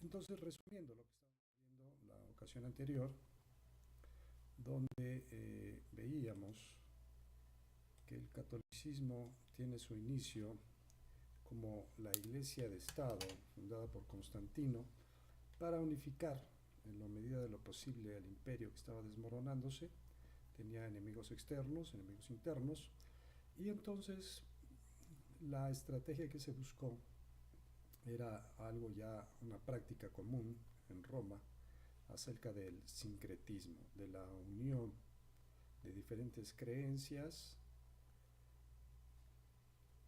Entonces, resumiendo lo que estábamos viendo la ocasión anterior, donde veíamos que el catolicismo tiene su inicio como la Iglesia de Estado fundada por Constantino para unificar en la medida de lo posible al imperio que estaba desmoronándose. Tenía enemigos externos, enemigos internos, y entonces la estrategia que se buscó era algo ya, una práctica común en Roma, acerca del sincretismo, de la unión de diferentes creencias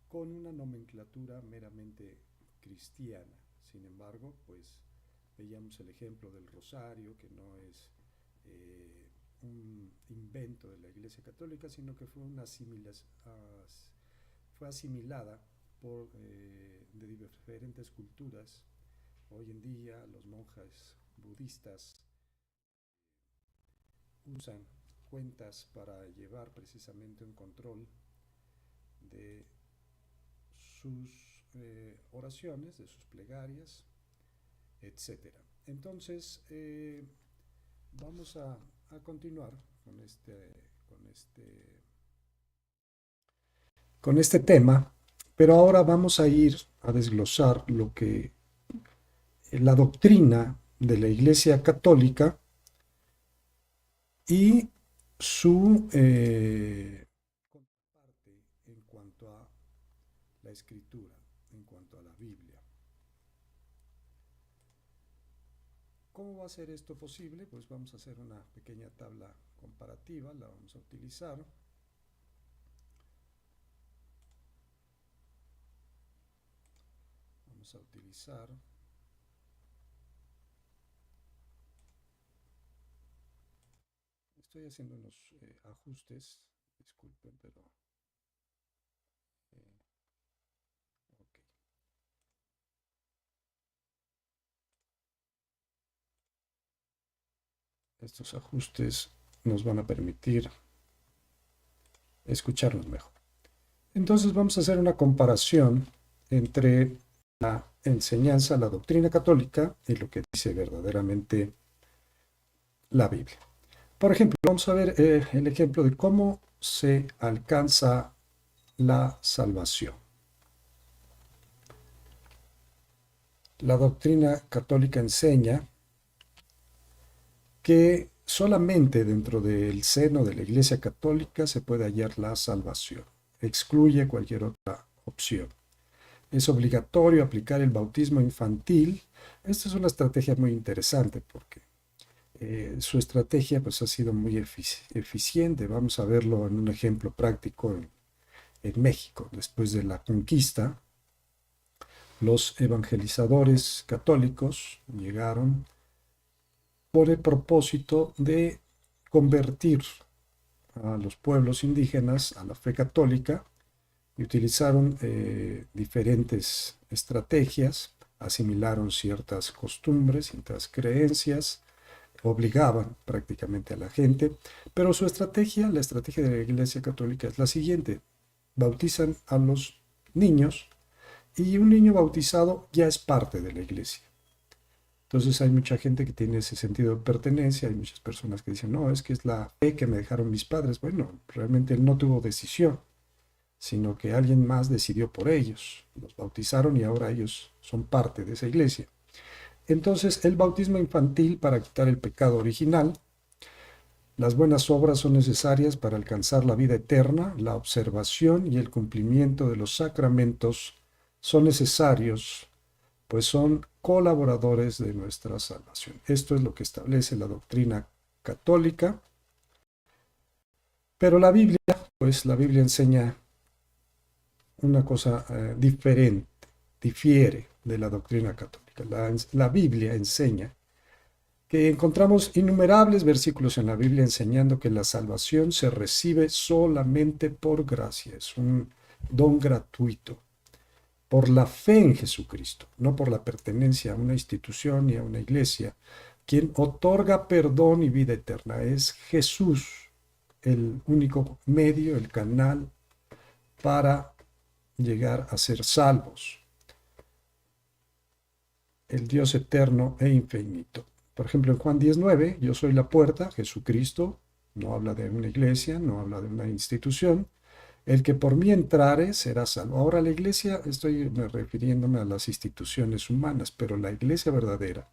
con una nomenclatura meramente cristiana. Sin embargo, pues veíamos el ejemplo del rosario, que no es un invento de la Iglesia Católica, sino que fue una fue asimilada por de diferentes culturas. Hoy en día los monjes budistas usan cuentas para llevar precisamente un control de sus oraciones, de sus plegarias, etcétera. Entonces, vamos a continuar con con este tema, pero ahora vamos a ir a desglosar lo que la doctrina de la Iglesia Católica y su contraparte en cuanto a la escritura, en cuanto a la Biblia. ¿Cómo va a ser esto posible? Pues vamos a hacer una pequeña tabla comparativa, la vamos a utilizar. Vamos a utilizar estoy haciendo unos ajustes, disculpen, pero eh, ok. Estos ajustes nos van a permitir escucharnos mejor. Entonces vamos a hacer una comparación entre la enseñanza, la doctrina católica y lo que dice verdaderamente la Biblia. Por ejemplo, vamos a ver el ejemplo de cómo se alcanza la salvación. La doctrina católica enseña que solamente dentro del seno de la Iglesia Católica se puede hallar la salvación. Excluye cualquier otra opción. Es obligatorio aplicar el bautismo infantil. Esta es una estrategia muy interesante porque su estrategia pues, ha sido muy eficiente. Vamos a verlo en un ejemplo práctico en México. Después de la conquista, los evangelizadores católicos llegaron por el propósito de convertir a los pueblos indígenas a la fe católica y utilizaron diferentes estrategias, asimilaron ciertas costumbres, ciertas creencias, obligaban prácticamente a la gente, pero su estrategia, la estrategia de la Iglesia Católica es la siguiente: bautizan a los niños y un niño bautizado ya es parte de la Iglesia. Entonces hay mucha gente que tiene ese sentido de pertenencia, hay muchas personas que dicen, no, es que es la fe que me dejaron mis padres. Bueno, realmente él no tuvo decisión, sino que alguien más decidió por ellos. Los bautizaron y ahora ellos son parte de esa iglesia. Entonces, el bautismo infantil para quitar el pecado original, las buenas obras son necesarias para alcanzar la vida eterna, la observación y el cumplimiento de los sacramentos son necesarios, pues son colaboradores de nuestra salvación. Esto es lo que establece la doctrina católica. Pero la Biblia, pues la Biblia enseña una cosa diferente, difiere de la doctrina católica. La Biblia enseña que encontramos innumerables versículos en la Biblia enseñando que la salvación se recibe solamente por gracia, es un don gratuito, por la fe en Jesucristo, no por la pertenencia a una institución ni a una iglesia. Quien otorga perdón y vida eterna es Jesús, el único medio, el canal para llegar a ser salvos. el Dios eterno e infinito. Por ejemplo, en Juan 19, yo soy la puerta, Jesucristo, no habla de una iglesia, no habla de una institución. El que por mí entrare será salvo. Ahora la iglesia, estoy refiriéndome a las instituciones humanas, pero la iglesia verdadera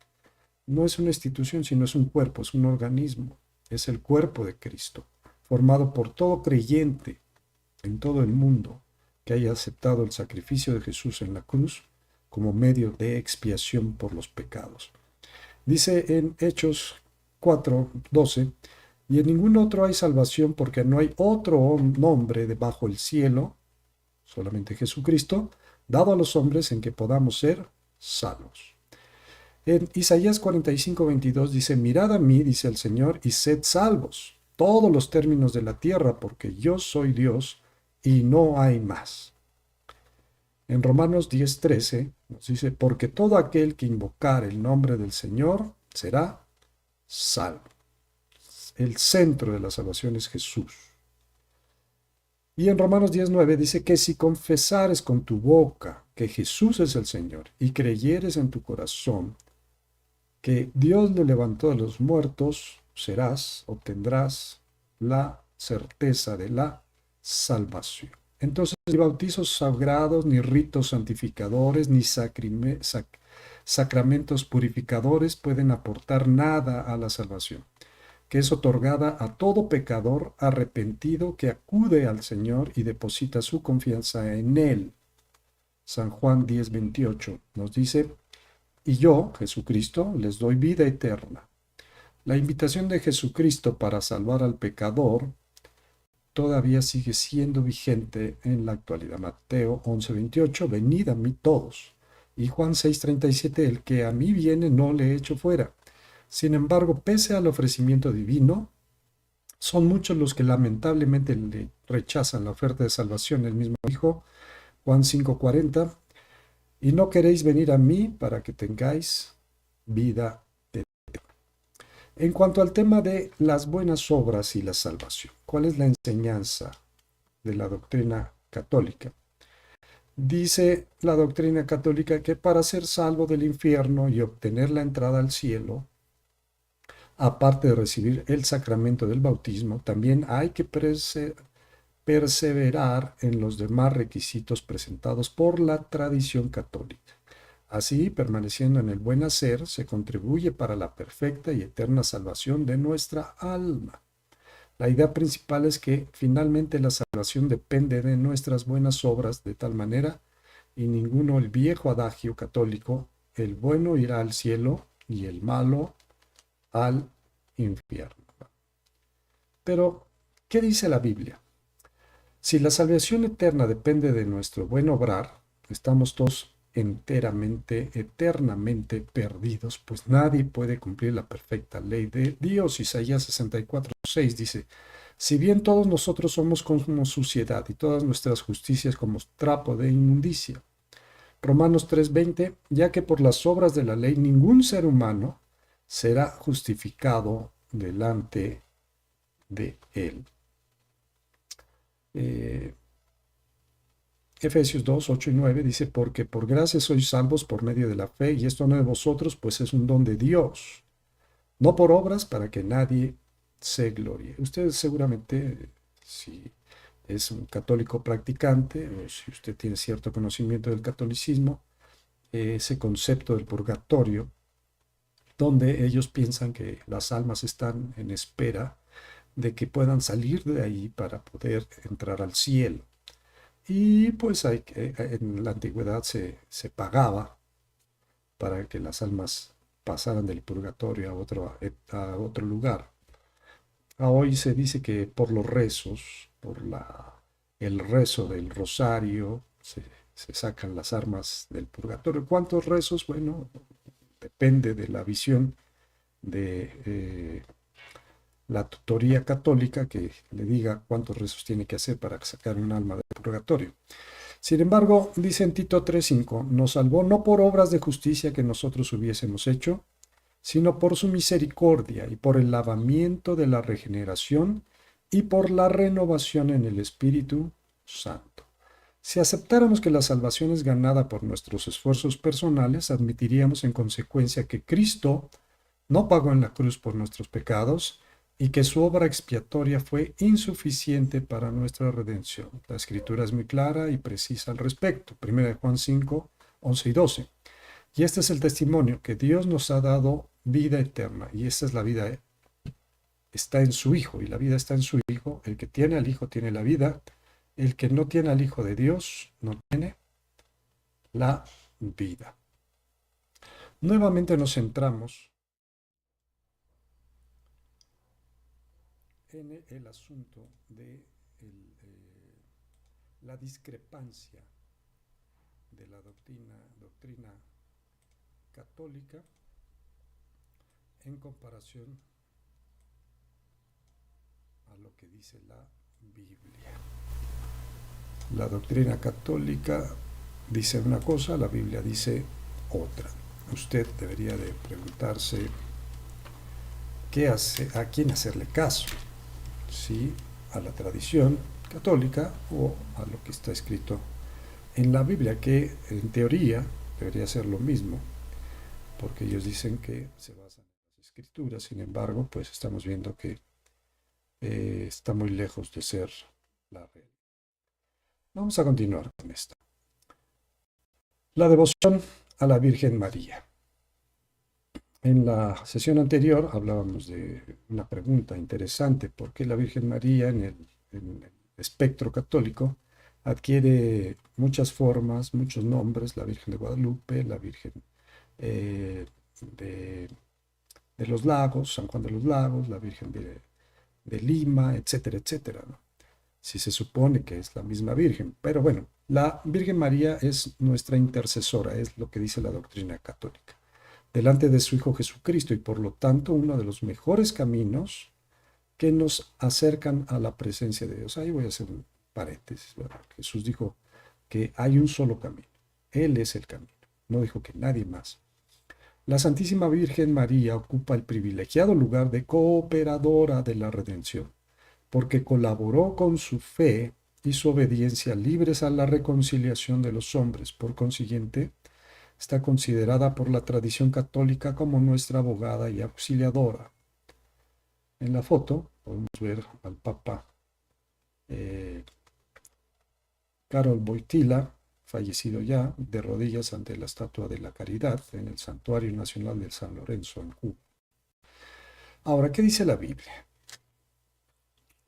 no es una institución, sino es un cuerpo, es un organismo, es el cuerpo de Cristo, formado por todo creyente en todo el mundo que haya aceptado el sacrificio de Jesús en la cruz como medio de expiación por los pecados. Dice en Hechos 4:12, y en ningún otro hay salvación porque no hay otro nombre debajo del cielo, solamente Jesucristo, dado a los hombres en que podamos ser salvos. En Isaías 45:22 dice, mirad a mí, dice el Señor, y sed salvos, todos los términos de la tierra, porque yo soy Dios y no hay más. En Romanos 10:13 nos dice, porque todo aquel que invocar el nombre del Señor será salvo. El centro de la salvación es Jesús. Y en Romanos 10:9 dice que si confesares con tu boca que Jesús es el Señor y creyeres en tu corazón que Dios le levantó de los muertos, obtendrás la certeza de la salvación. Entonces, ni bautizos sagrados, ni ritos santificadores, ni sacramentos purificadores pueden aportar nada a la salvación, que es otorgada a todo pecador arrepentido que acude al Señor y deposita su confianza en Él. San Juan 10:28 nos dice, y yo, Jesucristo, les doy vida eterna. La invitación de Jesucristo para salvar al pecador todavía sigue siendo vigente en la actualidad. Mateo 11:28, venid a mí todos. Y Juan 6:37, el que a mí viene no le echo fuera. Sin embargo, pese al ofrecimiento divino, son muchos los que lamentablemente le rechazan la oferta de salvación. Él mismo dijo, Juan 5:40, y no queréis venir a mí para que tengáis vida eterna. En cuanto al tema de las buenas obras y la salvación, ¿cuál es la enseñanza de la doctrina católica? Dice la doctrina católica que para ser salvo del infierno y obtener la entrada al cielo, aparte de recibir el sacramento del bautismo, también hay que perseverar en los demás requisitos presentados por la tradición católica. Así, permaneciendo en el buen hacer, se contribuye para la perfecta y eterna salvación de nuestra alma. La idea principal es que finalmente la salvación depende de nuestras buenas obras de tal manera, y ninguno el viejo adagio católico, el bueno irá al cielo y el malo al infierno. Pero, ¿qué dice la Biblia? Si la salvación eterna depende de nuestro buen obrar, estamos todos enteramente, eternamente perdidos, pues nadie puede cumplir la perfecta ley de Dios. Isaías 64:6 dice, si bien todos nosotros somos como suciedad y todas nuestras justicias como trapo de inmundicia. Romanos 3:20, ya que por las obras de la ley ningún ser humano será justificado delante de él. Efesios 2:8 y 9 dice, porque por gracia sois salvos por medio de la fe, y esto no de vosotros, pues es un don de Dios, no por obras para que nadie se glorie. Usted seguramente, si es un católico practicante, o si usted tiene cierto conocimiento del catolicismo, ese concepto del purgatorio, donde ellos piensan que las almas están en espera de que puedan salir de ahí para poder entrar al cielo. Y pues en la antigüedad se pagaba para que las almas pasaran del purgatorio a otro lugar. Hoy se dice que por los rezos, el rezo del rosario, se sacan las almas del purgatorio. ¿Cuántos rezos? Bueno, depende de la visión de la tutoría católica que le diga cuántos rezos tiene que hacer para sacar un alma del purgatorio. Sin embargo, dice en Tito 3:5, nos salvó no por obras de justicia que nosotros hubiésemos hecho, sino por su misericordia y por el lavamiento de la regeneración y por la renovación en el Espíritu Santo. Si aceptáramos que la salvación es ganada por nuestros esfuerzos personales, admitiríamos en consecuencia que Cristo no pagó en la cruz por nuestros pecados y que su obra expiatoria fue insuficiente para nuestra redención. La escritura es muy clara y precisa al respecto. 1 Juan 5, 11 y 12. Y este es el testimonio, que Dios nos ha dado vida eterna. Y esta es la vida, está en su Hijo, y la vida está en su Hijo. El que tiene al Hijo tiene la vida. El que no tiene al Hijo de Dios no tiene la vida. Nuevamente nos centramos en el asunto de la discrepancia de la doctrina católica en comparación a lo que dice la Biblia. La doctrina católica dice una cosa, la Biblia dice otra. Usted debería de preguntarse a quién hacerle caso, ¿sí? A la tradición católica o a lo que está escrito en la Biblia, que en teoría debería ser lo mismo, porque ellos dicen que se basan en las escrituras. Sin embargo, pues estamos viendo que está muy lejos de ser la realidad. Vamos a continuar con esta. La devoción a la Virgen María. En la sesión anterior hablábamos de una pregunta interesante: ¿por qué la Virgen María en el espectro católico adquiere muchas formas, muchos nombres? La Virgen de Guadalupe, la Virgen eh, de, de los Lagos, San Juan de los Lagos, la Virgen de Lima, etcétera, etcétera, ¿no? Si se supone que es la misma Virgen. Pero bueno, la Virgen María es nuestra intercesora, es lo que dice la doctrina católica, delante de su Hijo Jesucristo, y por lo tanto uno de los mejores caminos que nos acercan a la presencia de Dios. Ahí voy a hacer un paréntesis, ¿verdad? Jesús dijo que hay un solo camino, Él es el camino, no dijo que nadie más. La Santísima Virgen María ocupa el privilegiado lugar de cooperadora de la redención, porque colaboró con su fe y su obediencia libres a la reconciliación de los hombres. Por consiguiente, está considerada por la tradición católica como nuestra abogada y auxiliadora. En la foto podemos ver al Papa Karol Wojtyła, fallecido ya, de rodillas ante la Estatua de la Caridad en el Santuario Nacional de San Lorenzo, en Cuba. Ahora, ¿qué dice la Biblia?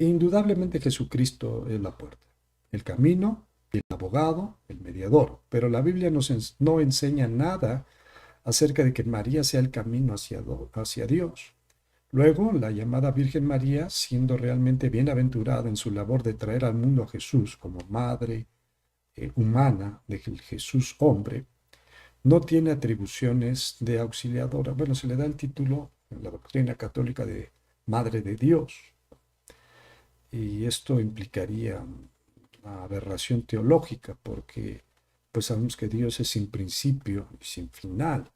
Indudablemente Jesucristo es la puerta, el camino, el abogado, el mediador, pero la Biblia no enseña nada acerca de que María sea el camino hacia Dios. Luego, la llamada Virgen María, siendo realmente bienaventurada en su labor de traer al mundo a Jesús como madre humana del Jesús hombre, no tiene atribuciones de auxiliadora. Bueno, se le da el título en la doctrina católica de Madre de Dios, y esto implicaría una aberración teológica, porque pues sabemos que Dios es sin principio y sin final,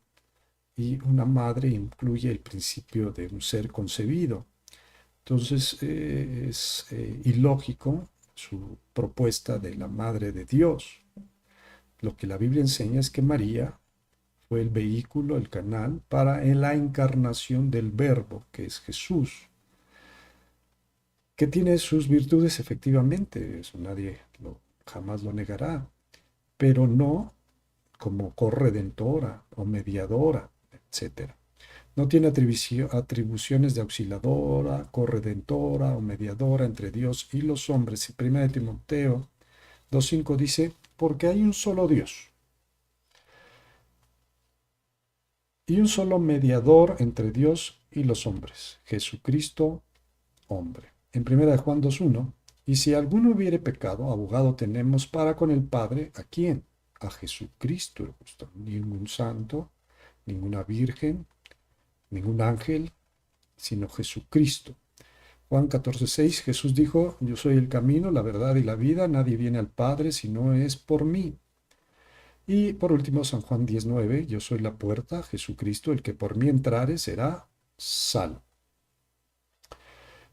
y una madre incluye el principio de un ser concebido. Entonces es ilógico su propuesta de la Madre de Dios. Lo que la Biblia enseña es que María fue el vehículo, el canal para la encarnación del Verbo, que es Jesús, que tiene sus virtudes efectivamente, eso nadie jamás lo negará, pero no como corredentora o mediadora, etcétera. No tiene atribuciones de auxiliadora, corredentora o mediadora entre Dios y los hombres. Y 1 Timoteo 2:5 dice: porque hay un solo Dios y un solo mediador entre Dios y los hombres, Jesucristo hombre. En 1 Juan 2:1: y si alguno hubiere pecado, abogado tenemos para con el Padre, ¿a quién? A Jesucristo el justo. Ningún santo, ninguna virgen, ningún ángel, sino Jesucristo. Juan 14:6: Jesús dijo: yo soy el camino, la verdad y la vida, nadie viene al Padre si no es por mí. Y por último, San Juan 10:9: yo soy la puerta, Jesucristo, el que por mí entrare será salvo.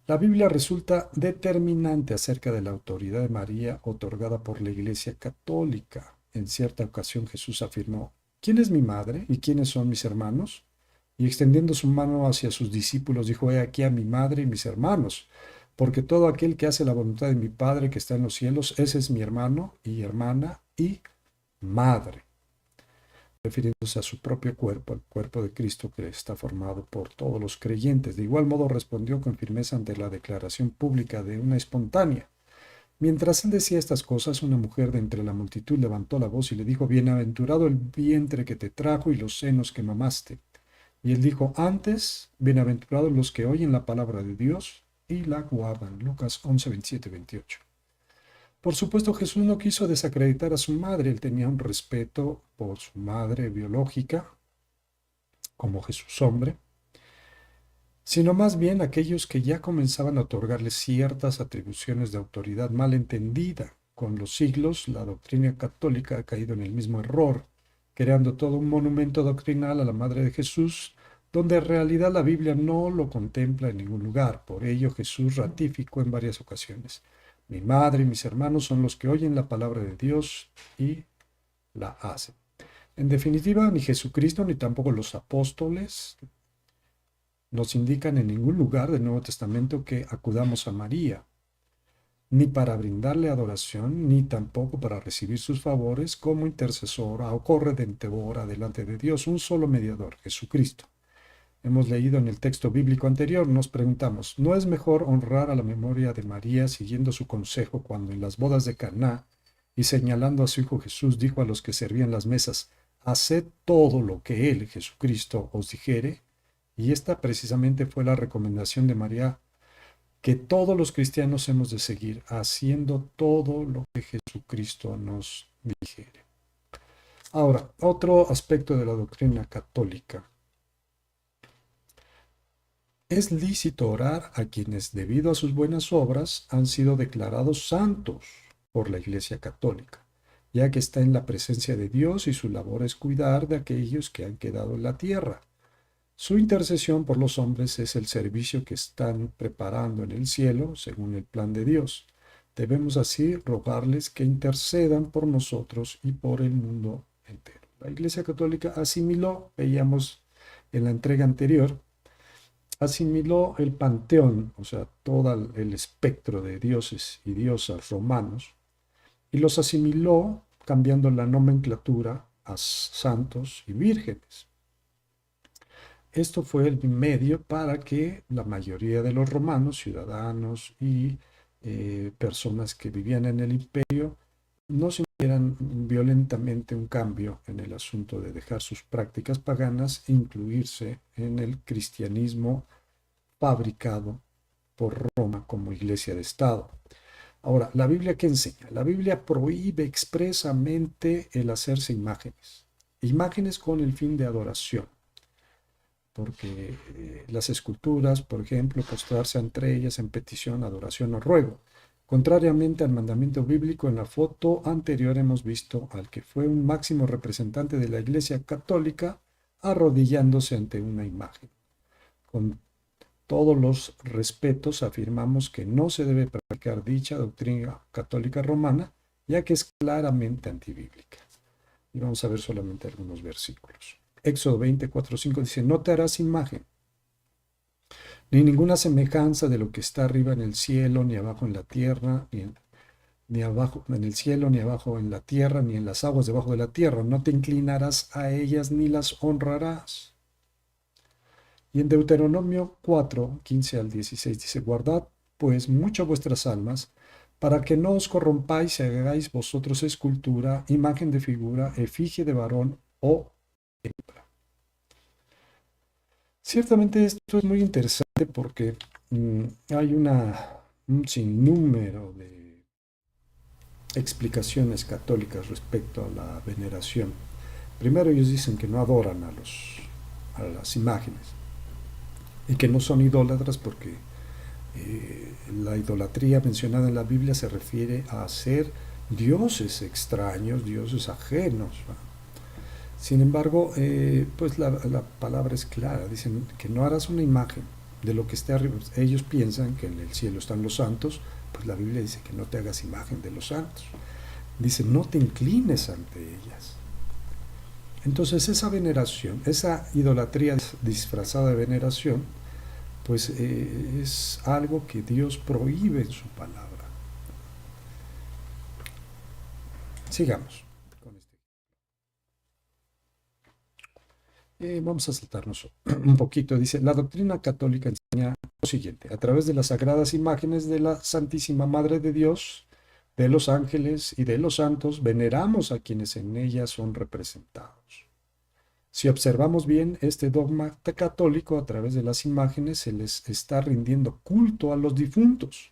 La Biblia resulta determinante acerca de la autoridad de María otorgada por la Iglesia Católica. En cierta ocasión Jesús afirmó: ¿Quién es mi madre y quiénes son mis hermanos? Y extendiendo su mano hacia sus discípulos, dijo: He aquí a mi madre y mis hermanos, porque todo aquel que hace la voluntad de mi Padre que está en los cielos, ese es mi hermano y hermana y madre, refiriéndose a su propio cuerpo, el cuerpo de Cristo que está formado por todos los creyentes. De igual modo respondió con firmeza ante la declaración pública de una espontánea. Mientras él decía estas cosas, una mujer de entre la multitud levantó la voz y le dijo: Bienaventurado el vientre que te trajo y los senos que mamaste. Y él dijo: Antes, bienaventurados los que oyen la palabra de Dios y la guardan. Lucas 11, 27, 28. Por supuesto, Jesús no quiso desacreditar a su madre. Él tenía un respeto por su madre biológica, como Jesús hombre, sino más bien aquellos que ya comenzaban a otorgarle ciertas atribuciones de autoridad mal entendida. Con los siglos, la doctrina católica ha caído en el mismo error, creando todo un monumento doctrinal a la Madre de Jesús, donde en realidad la Biblia no lo contempla en ningún lugar. Por ello, Jesús ratificó en varias ocasiones: Mi madre y mis hermanos son los que oyen la palabra de Dios y la hacen. En definitiva, ni Jesucristo ni tampoco los apóstoles nos indican en ningún lugar del Nuevo Testamento que acudamos a María, ni para brindarle adoración, ni tampoco para recibir sus favores como intercesora o corredentora delante de Dios. Un solo mediador, Jesucristo. Hemos leído en el texto bíblico anterior, nos preguntamos: ¿no es mejor honrar a la memoria de María siguiendo su consejo cuando en las bodas de Caná y señalando a su hijo Jesús dijo a los que servían las mesas: haced todo lo que él, Jesucristo, os dijere? Y esta precisamente fue la recomendación de María que todos los cristianos hemos de seguir, haciendo todo lo que Jesucristo nos dijere. Ahora, otro aspecto de la doctrina católica. Es lícito orar a quienes, debido a sus buenas obras, han sido declarados santos por la Iglesia Católica, ya que está en la presencia de Dios y su labor es cuidar de aquellos que han quedado en la tierra. Su intercesión por los hombres es el servicio que están preparando en el cielo, según el plan de Dios. Debemos así rogarles que intercedan por nosotros y por el mundo entero. La Iglesia Católica asimiló, veíamos en la entrega anterior, asimiló el panteón, o sea, todo el espectro de dioses y diosas romanos, y los asimiló cambiando la nomenclatura a santos y vírgenes. Esto fue el medio para que la mayoría de los romanos, ciudadanos y personas que vivían en el imperio, no sintieran violentamente un cambio en el asunto de dejar sus prácticas paganas e incluirse en el cristianismo fabricado por Roma como iglesia de Estado. Ahora, ¿la Biblia qué enseña? La Biblia prohíbe expresamente el hacerse imágenes, imágenes con el fin de adoración, porque las esculturas, por ejemplo, postrarse entre ellas en petición, adoración o ruego. Contrariamente al mandamiento bíblico, en la foto anterior hemos visto al que fue un máximo representante de la Iglesia Católica arrodillándose ante una imagen. Con todos los respetos, afirmamos que no se debe practicar dicha doctrina católica romana, ya que es claramente antibíblica. Y vamos a ver solamente algunos versículos. Éxodo 24:5 dice: No te harás imagen, ni ninguna semejanza de lo que está arriba en el cielo, ni abajo en la tierra, ni abajo en el cielo, ni abajo en la tierra, ni en las aguas debajo de la tierra. No te inclinarás a ellas ni las honrarás. Y en Deuteronomio 4:15 al 16 dice: Guardad pues mucho vuestras almas, para que no os corrompáis y hagáis vosotros escultura, imagen de figura, efigie de varón o hembra. Ciertamente esto es muy interesante porque hay un sinnúmero de explicaciones católicas respecto a la veneración. Primero, ellos dicen que no adoran a las imágenes y que no son idólatras porque la idolatría mencionada en la Biblia se refiere a ser dioses extraños, dioses ajenos, ¿va? Sin embargo, pues la palabra es clara, dicen que no harás una imagen. de lo que está arriba. Ellos piensan que en el cielo están los santos, pues la Biblia dice que no te hagas imagen de los santos. Dice, no te inclines ante ellas. Entonces esa veneración, esa idolatría disfrazada de veneración, pues es algo que Dios prohíbe en su palabra. Sigamos con vamos a saltarnos un poquito. Dice, la doctrina católica enseña lo siguiente: a través de las sagradas imágenes de la Santísima Madre de Dios, de los ángeles y de los santos, veneramos a quienes en ellas son representados. Si observamos bien este dogma católico, a través de las imágenes se les está rindiendo culto a los difuntos.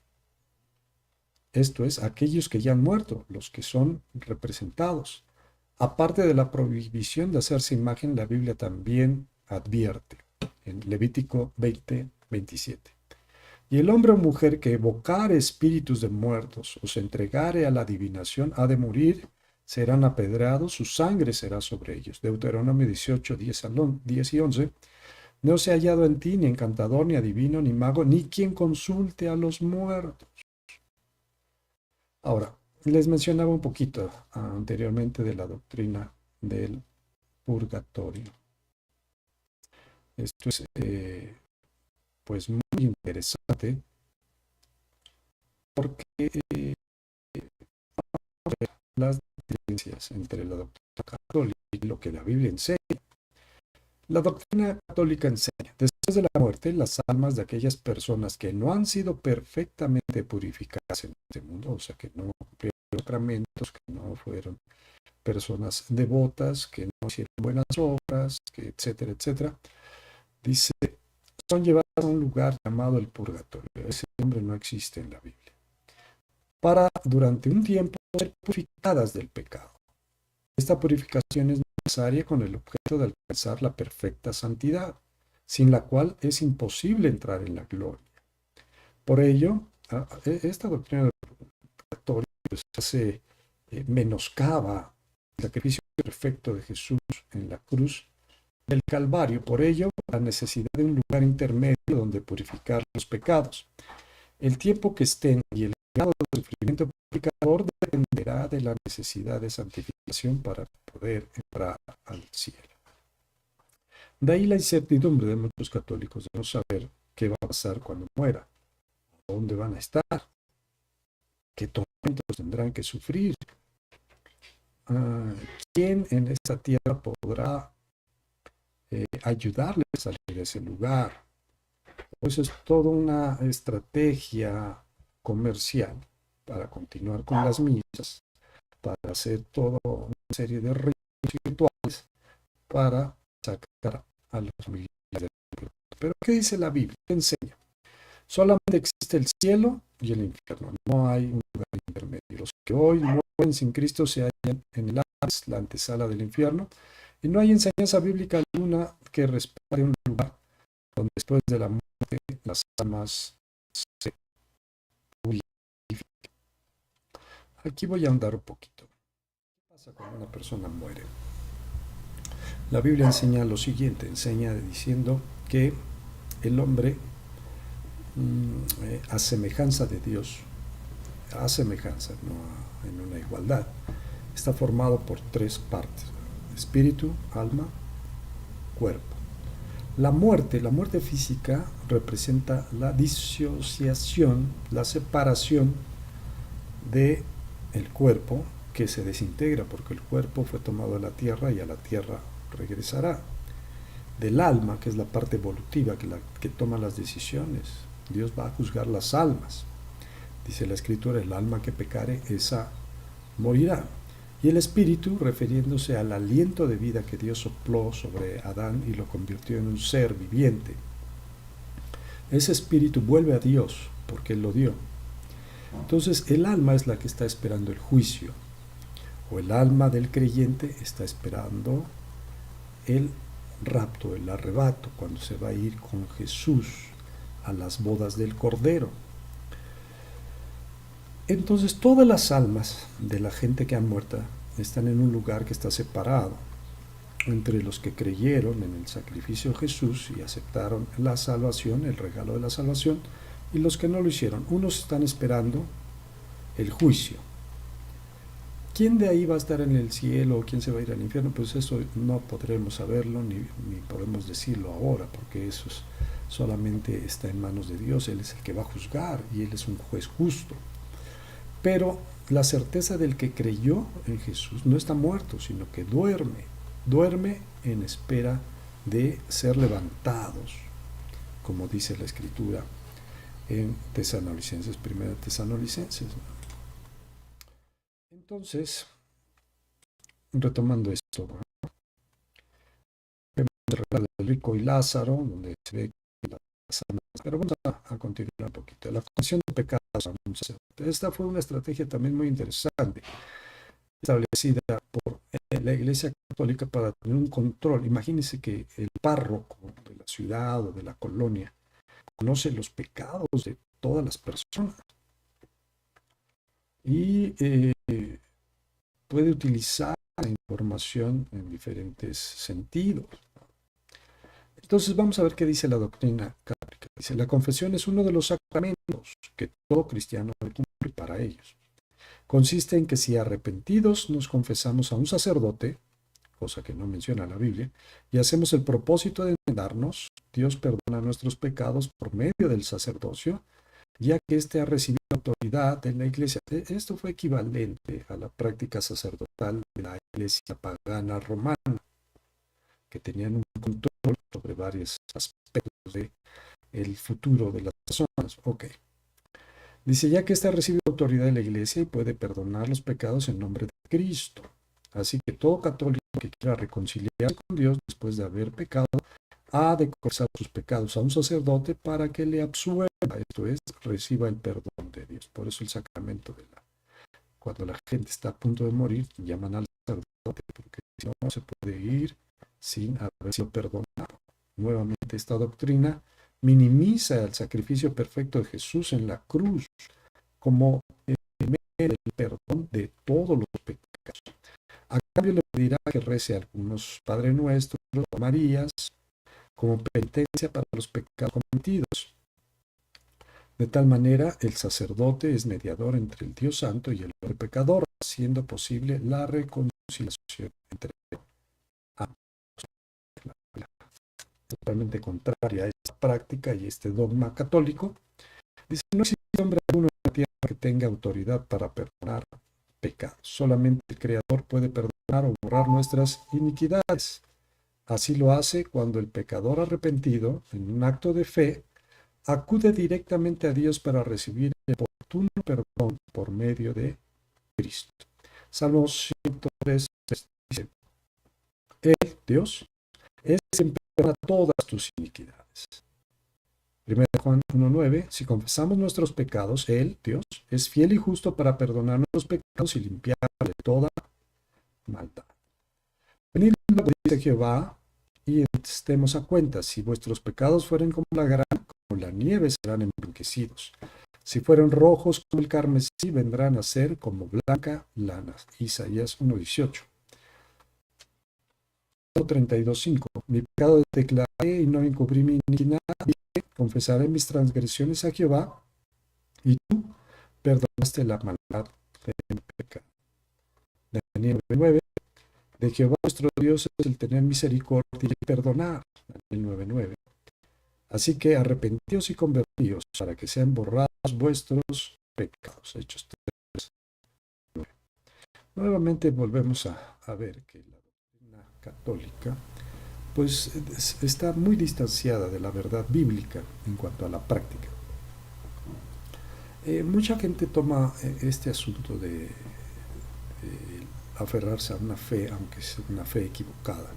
Esto es, aquellos que ya han muerto, los que son representados. Aparte de la prohibición de hacerse imagen, la Biblia también advierte en Levítico 20:27. Y el hombre o mujer que evocare espíritus de muertos o se entregare a la adivinación ha de morir, serán apedreados, su sangre será sobre ellos. Deuteronomio 18:10 y 11. No se ha hallado en ti ni encantador, ni adivino, ni mago, ni quien consulte a los muertos. Ahora, les mencionaba un poquito anteriormente de la doctrina del purgatorio. Esto es pues muy interesante porque las diferencias entre la doctrina católica y lo que la Biblia enseña. La doctrina católica enseña, después de la muerte, las almas de aquellas personas que no han sido perfectamente purificadas en este mundo, o sea, que no cumplieron sacramentos, que no fueron personas devotas, que no hicieron buenas obras, que etcétera, etcétera, dice, son llevadas a un lugar llamado el purgatorio. Ese nombre no existe en la Biblia. Para, durante un tiempo, ser purificadas del pecado. Esta purificación es necesaria con el objeto de alcanzar la perfecta santidad, sin la cual es imposible entrar en la gloria. Por ello, esta doctrina del purgatorio pues, se menoscaba el sacrificio perfecto de Jesús en la cruz del Calvario. Por ello, la necesidad de un lugar intermedio donde purificar los pecados. El tiempo que estén y el grado de sufrimiento purificador dependerá de la necesidad de santificación para poder entrar al cielo. De ahí la incertidumbre de muchos católicos de no saber qué va a pasar cuando muera, dónde van a estar, qué tormentos tendrán que sufrir, quién en esta tierra podrá ayudarles a salir de ese lugar. Pues es toda una estrategia comercial para continuar con las misas, para hacer toda una serie de rituales para sacar a los miles del mundo. Pero ¿qué dice la Biblia? ¿Qué enseña? Solamente existe el cielo y el infierno. No hay un lugar intermedio. Los que hoy mueren sin Cristo se hallan en el Hades, la antesala del infierno, y no hay enseñanza bíblica alguna que respalde un lugar donde después de la muerte las almas se purifiquen. Aquí voy a andar un poquito. ¿Qué pasa cuando una persona muere? La Biblia enseña lo siguiente, enseña diciendo que el hombre a semejanza de Dios, a semejanza, no en una igualdad, está formado por tres partes: espíritu, alma, cuerpo. La muerte física representa la disociación, la separación de el cuerpo que se desintegra porque el cuerpo fue tomado de la tierra y a la tierra regresará. Del alma, que es la parte evolutiva, que toma las decisiones. Dios va a juzgar las almas. Dice la Escritura, el alma que pecare, esa morirá. Y el espíritu, refiriéndose al aliento de vida que Dios sopló sobre Adán y lo convirtió en un ser viviente. Ese espíritu vuelve a Dios porque Él lo dio. Entonces el alma es la que está esperando el juicio, o el alma del creyente está esperando el rapto, el arrebato, cuando se va a ir con Jesús a las bodas del Cordero. Entonces todas las almas de la gente que ha muerto están en un lugar que está separado, entre los que creyeron en el sacrificio de Jesús y aceptaron la salvación, el regalo de la salvación, y los que no lo hicieron. Unos están esperando el juicio. ¿Quién de ahí va a estar en el cielo o quién se va a ir al infierno? Pues eso no podremos saberlo ni podemos decirlo ahora, porque eso solamente está en manos de Dios. Él es el que va a juzgar y Él es un juez justo. Pero la certeza del que creyó en Jesús no está muerto, sino que duerme en espera de ser levantados, como dice la Escritura en Tesalonicenses, 1 Tesalonicenses. Entonces, retomando esto, vemos el relato del rico y Lázaro, donde se ve que la sana, pero vamos a continuar un poquito. La confesión de pecados a un sacerdote. Esta fue una estrategia también muy interesante, establecida por la Iglesia Católica para tener un control. Imagínense que el párroco de la ciudad o de la colonia conoce los pecados de todas las personas y puede utilizar la información en diferentes sentidos. Entonces vamos a ver qué dice la doctrina católica. Dice, la confesión es uno de los sacramentos que todo cristiano debe cumplir para ellos. Consiste en que si arrepentidos nos confesamos a un sacerdote, cosa que no menciona la Biblia, y hacemos el propósito de enmendarnos, Dios perdona nuestros pecados por medio del sacerdocio, ya que éste ha recibido autoridad en la iglesia. Esto fue equivalente a la práctica sacerdotal de la iglesia pagana romana, que tenían un control sobre varios aspectos del futuro de las personas. Ok. Dice, ya que éste ha recibido autoridad de la iglesia y puede perdonar los pecados en nombre de Cristo. Así que todo católico que quiera reconciliarse con Dios después de haber pecado, ha de confesar sus pecados a un sacerdote para que le absuelva, esto es, reciba el perdón de Dios. Por eso el sacramento cuando la gente está a punto de morir, llaman al sacerdote, porque si no se puede ir sin haber sido perdonado. Nuevamente esta doctrina minimiza el sacrificio perfecto de Jesús en la cruz como el perdón de todos los pecados. A cambio le pedirá que rece algunos Padre Nuestros o Marías como penitencia para los pecados cometidos. De tal manera, el sacerdote es mediador entre el Dios Santo y el hombre pecador, haciendo posible la reconciliación entre ambos. Totalmente contraria a esta práctica y este dogma católico, dice, no existe hombre alguno en la tierra que tenga autoridad para perdonar pecados. Solamente el Creador puede perdonar o borrar nuestras iniquidades. Así lo hace cuando el pecador arrepentido, en un acto de fe, acude directamente a Dios para recibir el oportuno perdón por medio de Cristo. Salmo 103 dice, Él, Dios, es quien perdona todas tus iniquidades. 1 Juan 1:9, si confesamos nuestros pecados, Él, Dios, es fiel y justo para perdonar nuestros pecados y limpiarnos de toda maldad. Venid, dice Jehová, y estemos a cuenta, si vuestros pecados fueren como la grana, como la nieve serán emblanquecidos. Si fueren rojos como el carmesí, vendrán a ser como blanca lana. Isaías 1:18. 32:5. Mi pecado declaré y no encubrí mi iniquidad. Confesaré mis transgresiones a Jehová, y tú perdonaste la maldad de mi pecado. Daniel 9:9. De Jehová nuestro Dios es el tener misericordia y el perdonar. Daniel 9:9. Así que arrepentíos y convertíos para que sean borrados vuestros pecados. Hechos 3:9. Nuevamente volvemos a ver que la doctrina católica pues está muy distanciada de la verdad bíblica en cuanto a la práctica. Mucha gente toma este asunto de aferrarse a una fe, aunque es una fe equivocada.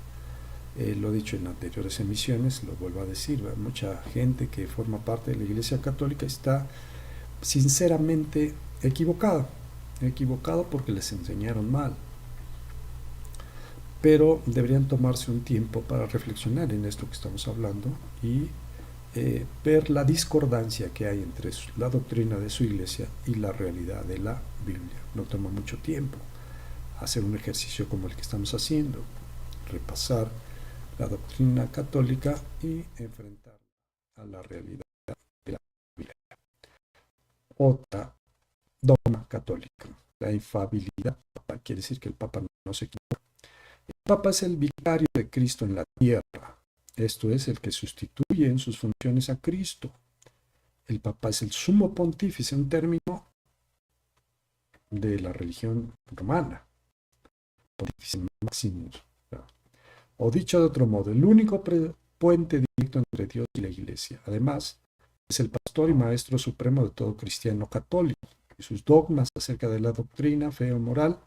Lo he dicho en anteriores emisiones, lo vuelvo a decir, mucha gente que forma parte de la Iglesia Católica está sinceramente equivocada porque les enseñaron mal. Pero deberían tomarse un tiempo para reflexionar en esto que estamos hablando y ver la discordancia que hay entre la doctrina de su iglesia y la realidad de la Biblia. No toma mucho tiempo hacer un ejercicio como el que estamos haciendo. repasar la doctrina católica y enfrentarla a la realidad de la Biblia. Otra dogma católica, la infalibilidad. Quiere decir que el Papa no se equivoca. El Papa es el vicario de Cristo en la tierra. Esto es, el que sustituye en sus funciones a Cristo. El Papa es el sumo pontífice, un término de la religión romana. Pontífice máximo. O dicho de otro modo, el único puente directo entre Dios y la Iglesia. Además, es el pastor y maestro supremo de todo cristiano católico. Y sus dogmas acerca de la doctrina, fe o moral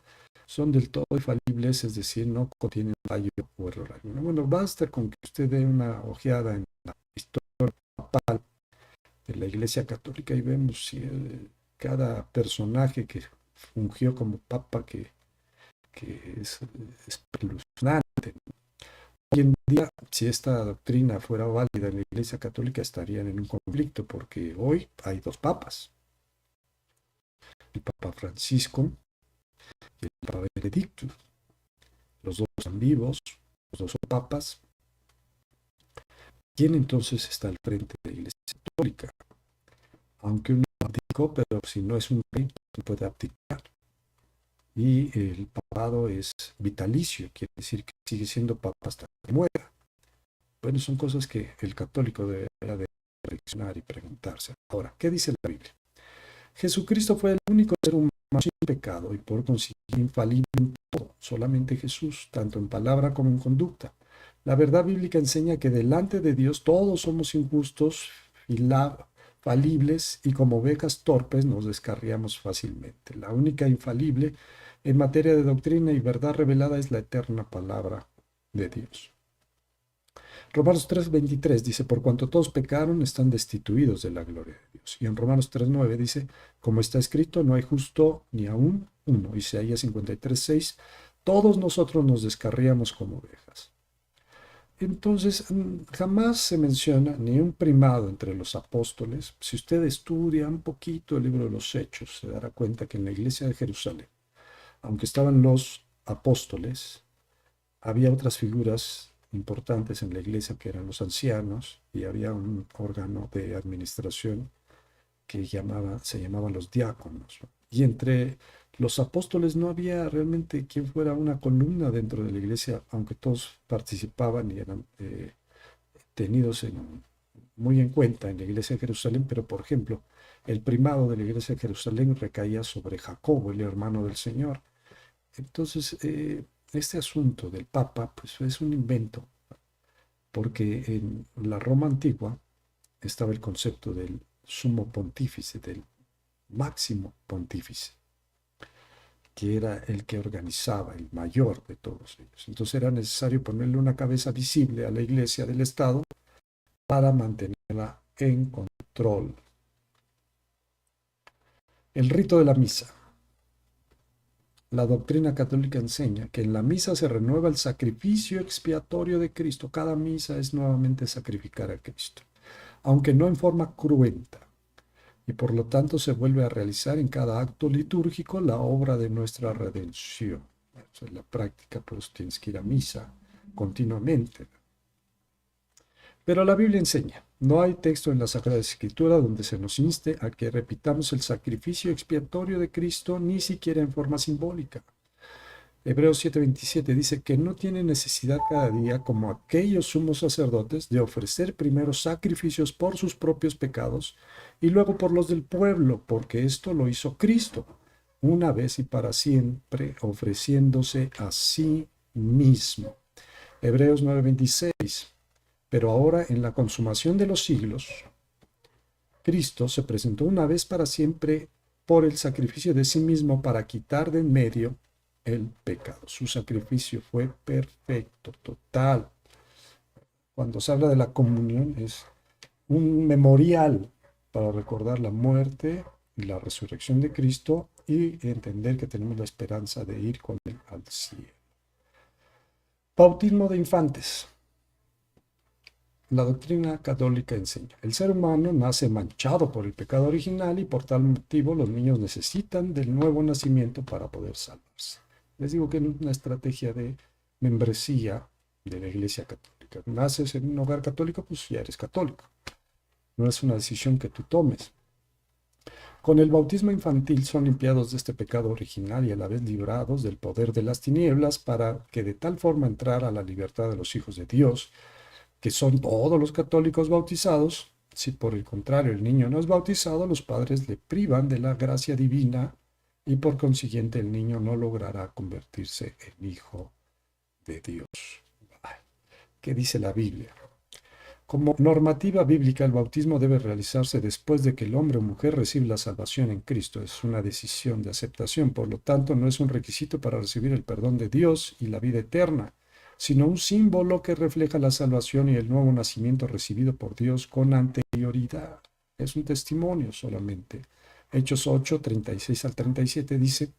son del todo infalibles, es decir, no contienen fallo o error. Bueno, basta con que usted dé una ojeada en la historia papal de la Iglesia Católica y vemos si cada personaje que fungió como papa que es espeluznante. Hoy en día, si esta doctrina fuera válida en la Iglesia Católica, estarían en un conflicto, porque hoy hay dos papas, el Papa Francisco y el Papa Benedicto. Los dos están vivos, los dos son papas. ¿Quién entonces está al frente de la Iglesia Católica? Aunque uno abdicó, pero si no es un rey, no puede abdicar. Y el papado es vitalicio, quiere decir que sigue siendo papa hasta que muera. Bueno, son cosas que el católico debería de reflexionar y preguntarse. Ahora, ¿qué dice la Biblia? Jesucristo fue el único ser humano sin pecado y por consiguiente infalible en todo. Solamente Jesús, tanto en palabra como en conducta. La verdad bíblica enseña que delante de Dios todos somos injustos, falibles y como ovejas torpes nos descarriamos fácilmente. La única infalible en materia de doctrina y verdad revelada es la eterna palabra de Dios. Romanos 3:23 dice, por cuanto todos pecaron, están destituidos de la gloria de Dios. Y en Romanos 3:9 dice, como está escrito, no hay justo ni aún uno. Isaías 53:6, todos nosotros nos descarriamos como ovejas. Entonces, jamás se menciona ni un primado entre los apóstoles. Si usted estudia un poquito el libro de los Hechos, se dará cuenta que en la iglesia de Jerusalén, aunque estaban los apóstoles, había otras figuras importantes en la iglesia que eran los ancianos y había un órgano de administración que se llamaban los diáconos. Y entre los apóstoles no había realmente quien fuera una columna dentro de la iglesia, aunque todos participaban y eran tenidos muy en cuenta en la iglesia de Jerusalén, pero por ejemplo, el primado de la iglesia de Jerusalén recaía sobre Jacobo, el hermano del Señor. Entonces, este asunto del Papa pues, es un invento, porque en la Roma antigua estaba el concepto del sumo pontífice, del máximo pontífice, que era el que organizaba, el mayor de todos ellos. Entonces era necesario ponerle una cabeza visible a la iglesia del Estado para mantenerla en control. El rito de la misa. La doctrina católica enseña que en la misa se renueva el sacrificio expiatorio de Cristo. Cada misa es nuevamente sacrificar a Cristo, aunque no en forma cruenta, y por lo tanto se vuelve a realizar en cada acto litúrgico la obra de nuestra redención. Eso es la práctica, pues tienes que ir a misa continuamente. Pero la Biblia enseña, no hay texto en la Sagrada Escritura donde se nos inste a que repitamos el sacrificio expiatorio de Cristo, ni siquiera en forma simbólica. Hebreos 7:27 dice que no tiene necesidad cada día, como aquellos sumos sacerdotes, de ofrecer primero sacrificios por sus propios pecados y luego por los del pueblo, porque esto lo hizo Cristo, una vez y para siempre, ofreciéndose a sí mismo. Hebreos 9:26. Pero ahora, en la consumación de los siglos, Cristo se presentó una vez para siempre por el sacrificio de sí mismo para quitar de en medio el pecado. Su sacrificio fue perfecto, total. Cuando se habla de la comunión es un memorial para recordar la muerte y la resurrección de Cristo y entender que tenemos la esperanza de ir con él al cielo. Bautismo de infantes. La doctrina católica enseña, el ser humano nace manchado por el pecado original y por tal motivo los niños necesitan del nuevo nacimiento para poder salvarse. Les digo que es una estrategia de membresía de la Iglesia Católica. Naces en un hogar católico, pues ya eres católico. No es una decisión que tú tomes. Con el bautismo infantil son limpiados de este pecado original y a la vez librados del poder de las tinieblas para que de tal forma entrar a la libertad de los hijos de Dios, que son todos los católicos bautizados. Si por el contrario el niño no es bautizado, los padres le privan de la gracia divina y por consiguiente el niño no logrará convertirse en hijo de Dios. ¿Qué dice la Biblia? Como normativa bíblica, el bautismo debe realizarse después de que el hombre o mujer recibe la salvación en Cristo. Es una decisión de aceptación, por lo tanto, no es un requisito para recibir el perdón de Dios y la vida eterna, sino un símbolo que refleja la salvación y el nuevo nacimiento recibido por Dios con anterioridad. Es un testimonio solamente. Hechos 8, 36 al 37 dice: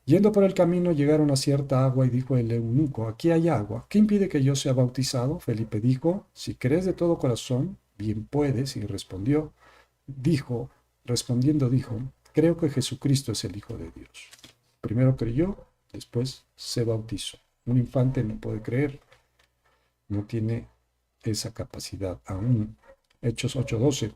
Yendo por el camino llegaron a cierta agua y dijo el eunuco: aquí hay agua, ¿qué impide que yo sea bautizado? Felipe dijo: si crees de todo corazón, bien puedes. Y respondiendo dijo: creo que Jesucristo es el Hijo de Dios. Primero creyó, después se bautizó. Un infante no puede creer, no tiene esa capacidad aún. Hechos 8:12.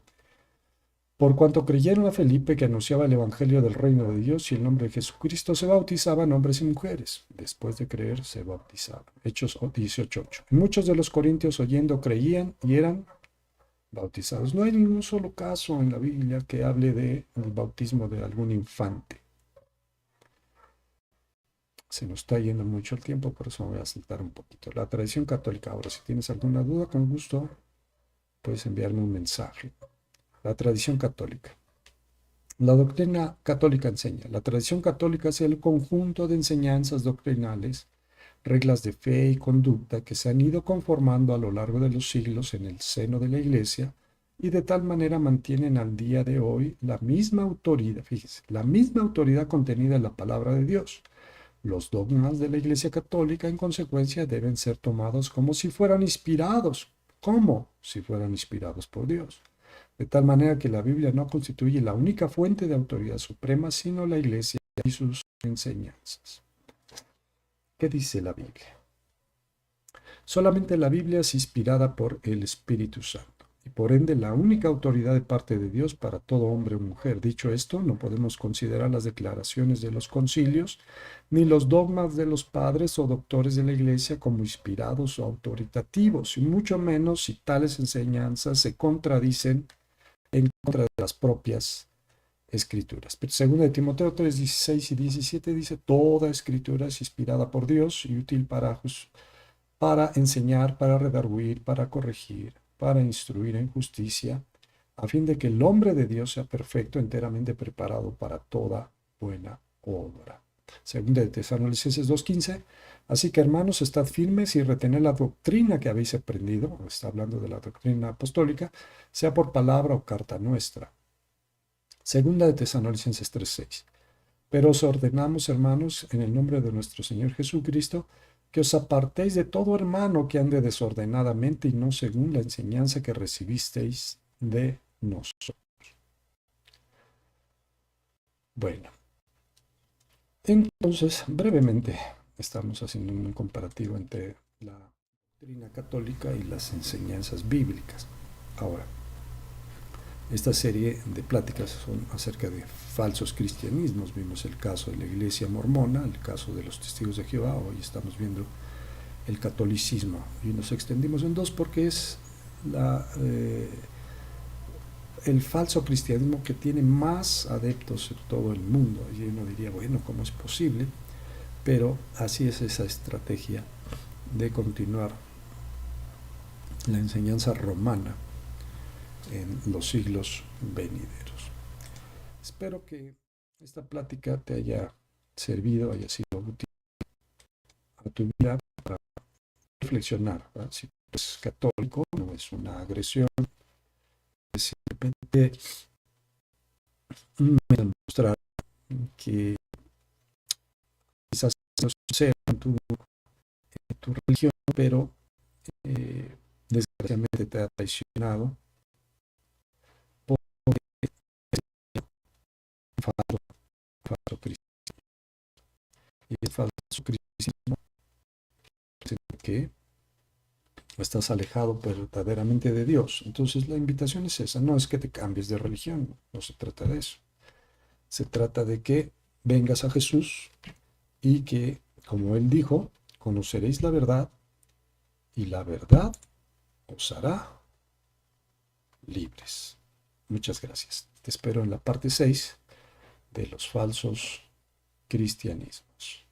Por cuanto creyeron a Felipe, que anunciaba el evangelio del reino de Dios, y el nombre de Jesucristo, se bautizaban hombres y mujeres. Después de creer, se bautizaban. Hechos 18:8. Muchos de los corintios oyendo creían y eran bautizados. No hay ningún solo caso en la Biblia que hable del bautismo de algún infante. Se nos está yendo mucho el tiempo, por eso me voy a saltar un poquito. La tradición católica. Ahora, si tienes alguna duda, con gusto puedes enviarme un mensaje. La tradición católica. La doctrina católica enseña. La tradición católica es el conjunto de enseñanzas doctrinales, reglas de fe y conducta que se han ido conformando a lo largo de los siglos en el seno de la Iglesia y de tal manera mantienen al día de hoy la misma autoridad, fíjese, la misma autoridad contenida en la palabra de Dios. Los dogmas de la Iglesia Católica, en consecuencia, deben ser tomados como si fueran inspirados. ¿Cómo? Si fueran inspirados por Dios. De tal manera que la Biblia no constituye la única fuente de autoridad suprema, sino la Iglesia y sus enseñanzas. ¿Qué dice la Biblia? Solamente la Biblia es inspirada por el Espíritu Santo y por ende la única autoridad de parte de Dios para todo hombre o mujer. Dicho esto, no podemos considerar las declaraciones de los concilios ni los dogmas de los padres o doctores de la Iglesia como inspirados o autoritativos, y mucho menos si tales enseñanzas se contradicen en contra de las propias escrituras. Pero según de Timoteo 3, 16 y 17 dice: toda escritura es inspirada por Dios y útil para enseñar, para redarguir, para corregir, para instruir en justicia, a fin de que el hombre de Dios sea perfecto, enteramente preparado para toda buena obra. Segunda de Tesalonicenses 2:15. Así que, hermanos, estad firmes y retened la doctrina que habéis aprendido, está hablando de la doctrina apostólica, sea por palabra o carta nuestra. Segunda de Tesalonicenses 3:6. Pero os ordenamos, hermanos, en el nombre de nuestro Señor Jesucristo, que os apartéis de todo hermano que ande desordenadamente y no según la enseñanza que recibisteis de nosotros. Bueno, entonces, brevemente, estamos haciendo un comparativo entre la doctrina católica y las enseñanzas bíblicas. Ahora, esta serie de pláticas son acerca de falsos cristianismos. Vimos el caso de la iglesia mormona, el caso de los testigos de Jehová. Hoy estamos viendo el catolicismo y nos extendimos en dos porque es el falso cristianismo que tiene más adeptos en todo el mundo. Y uno diría, bueno, ¿cómo es posible? Pero así es esa estrategia de continuar la enseñanza romana en los siglos venideros. Espero que esta plática te haya servido, haya sido útil a tu vida para reflexionar, ¿verdad? Si eres católico, no es una agresión, es simplemente demostrar que quizás no sea en tu religión, pero desgraciadamente te ha traicionado por el falso cristianismo. Y el falso cristianismo es que estás alejado verdaderamente de Dios. Entonces la invitación es esa, no es que te cambies de religión, no se trata de eso. Se trata de que vengas a Jesús y que, como Él dijo, conoceréis la verdad y la verdad os hará libres. Muchas gracias. Te espero en la parte 6 de los falsos cristianismos.